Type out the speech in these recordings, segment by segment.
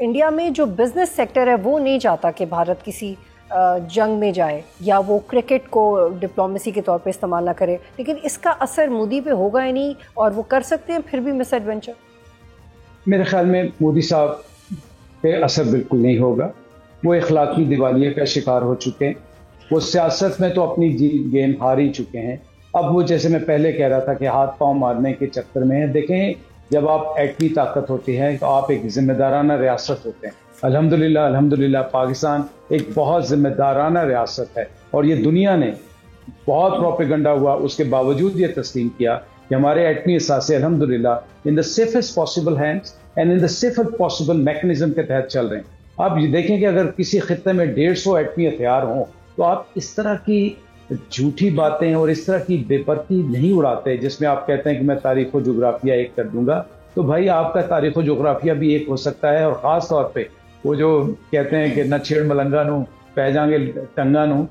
India میں جو business sector ہے وہ نہیں چاہتا کہ بھارت کسی جنگ میں جائے یا وہ کرکٹ کو ڈپلومیسی کے طور پہ استعمال نہ کرے، لیکن اس کا اثر مودی پہ ہوگا ہی نہیں اور وہ کر سکتے ہیں پھر بھی مس ایڈونچر؟ میرے خیال میں مودی صاحب پہ اثر بالکل نہیں ہوگا. وہ اخلاقی دیوالیے کا شکار ہو چکے ہیں. وہ سیاست میں تو اپنی گیم ہار ہی چکے ہیں. اب وہ جیسے میں پہلے کہہ رہا تھا کہ ہاتھ پاؤں مارنے کے چکر میں ہیں. دیکھیں جب آپ ایٹمی طاقت ہوتی ہے تو آپ ایک ذمہ دارانہ ریاست ہوتے ہیں. الحمدللہ پاکستان ایک بہت ذمہ دارانہ ریاست ہے اور یہ دنیا نے بہت پروپیگنڈا ہوا اس کے باوجود یہ تسلیم کیا کہ ہمارے ایٹمی اثاثے الحمدللہ in the safest possible hands and in the safest possible mechanism کے تحت چل رہے ہیں. آپ یہ دیکھیں کہ اگر کسی خطے میں 150 ایٹمی ہتھیار ہوں تو آپ اس طرح کی جھوٹی باتیں اور اس طرح کی بے پرتی نہیں اڑاتے جس میں آپ کہتے ہیں کہ میں تاریخ و جغرافیہ ایک کر دوں گا. تو بھائی آپ کا تاریخ و جغرافیہ بھی ایک ہو سکتا ہے. اور خاص طور پہ وہ جو کہتے ہیں کہ نہ چھیڑ ملنگا نو پہ جائیں گے ٹنگا نو،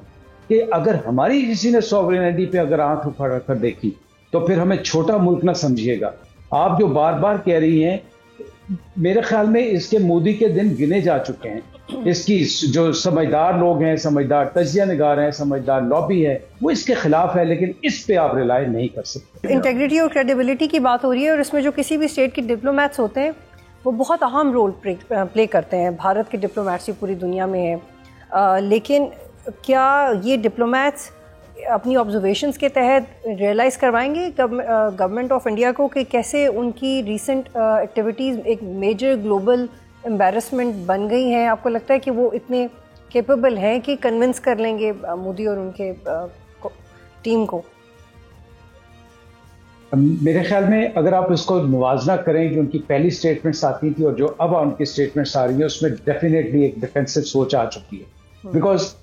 کہ اگر ہماری کسی نے سوورینٹی پہ اگر آنکھ اٹھا کر دیکھی تو پھر ہمیں چھوٹا ملک نہ سمجھیے گا. آپ جو بار بار کہہ رہی ہیں، میرے خیال میں اس کے مودی کے دن گنے جا چکے ہیں. اس کی جو سمجھدار لوگ ہیں، سمجھدار تجزیہ نگار ہیں، سمجھدار لابی ہے، وہ اس کے خلاف ہے، لیکن اس پہ آپ ریلائی نہیں کر سکتے. انٹیگریٹی اور کریڈیبلٹی کی بات ہو رہی ہے اور اس میں جو کسی بھی اسٹیٹ کے ڈپلومیٹس ہوتے ہیں وہ بہت اہم رول پلے کرتے ہیں. بھارت کے ڈپلومیٹسی پوری دنیا میں ہے، لیکن کیا یہ ڈپلومیٹس اپنی آبزرویشنس کے تحت ریئلائز کروائیں گے گورنمنٹ آف انڈیا کو کہ کیسے ان کی ریسنٹ ایکٹیویٹیز ایک میجر گلوبل امبیرسمنٹ بن گئی ہیں؟ آپ کو لگتا ہے کہ وہ اتنے کیپیبل ہیں کہ کنونس کر لیں گے مودی اور ان کے ٹیم کو؟ میرے خیال میں اگر آپ اس کو موازنہ کریں کہ ان کی پہلی اسٹیٹمنٹس آتی تھی اور جو اب ان کی اسٹیٹمنٹس آ رہی ہیں، اس میں ڈیفینیٹلی ایک ڈیفینسو سوچ آ چکی ہے. بیکاز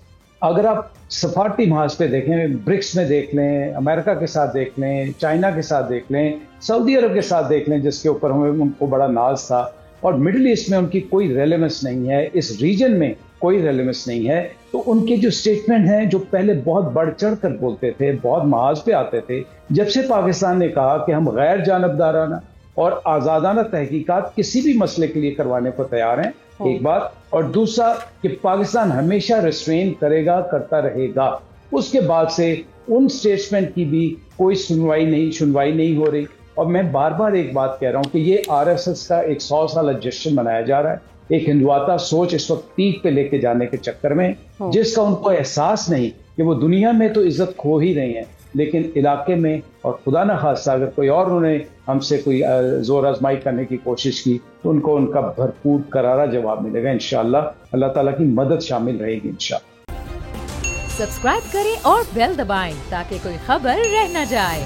اگر آپ سفارتی محاذ پہ دیکھیں، برکس میں دیکھ لیں، امریکہ کے ساتھ دیکھ لیں، چائنا کے ساتھ دیکھ لیں، سعودی عرب کے ساتھ دیکھ لیں جس کے اوپر ہمیں ان کو بڑا ناز تھا، اور مڈل ایسٹ میں ان کی کوئی ریلیونس نہیں ہے، اس ریجن میں کوئی ریلیونس نہیں ہے. تو ان کے جو اسٹیٹمنٹ ہیں جو پہلے بہت بڑھ چڑھ کر بولتے تھے، بہت محاذ پہ آتے تھے، جب سے پاکستان نے کہا کہ ہم غیر جانبدارانہ اور آزادانہ تحقیقات کسی بھی مسئلے کے لیے کروانے کو تیار ہیں، ایک بات، اور دوسرا کہ پاکستان ہمیشہ ریسٹرین کرے گا، کرتا رہے گا، اس کے بعد سے ان اسٹیٹمنٹ کی بھی کوئی سنوائی نہیں ہو رہی. اور میں بار بار ایک بات کہہ رہا ہوں کہ یہ آر ایس ایس کا ایک 100 سالہ جشن منایا جا رہا ہے، ایک ہندواتا سوچ اس وقت پیک پہ لے کے جانے کے چکر میں، جس کا ان کو احساس نہیں کہ وہ دنیا میں تو عزت کھو ہی رہی ہیں، لیکن علاقے میں، اور خدا نہ خواستہ اگر کوئی اور انہوں نے ہم سے کوئی زور آزمائی کرنے کی کوشش کی تو ان کو ان کا بھرپور کرارا جواب ملے گا انشاءاللہ. اللہ تعالیٰ کی مدد شامل رہے گی انشاءاللہ. سبسکرائب کریں اور بیل دبائیں تاکہ کوئی خبر رہ نہ جائے.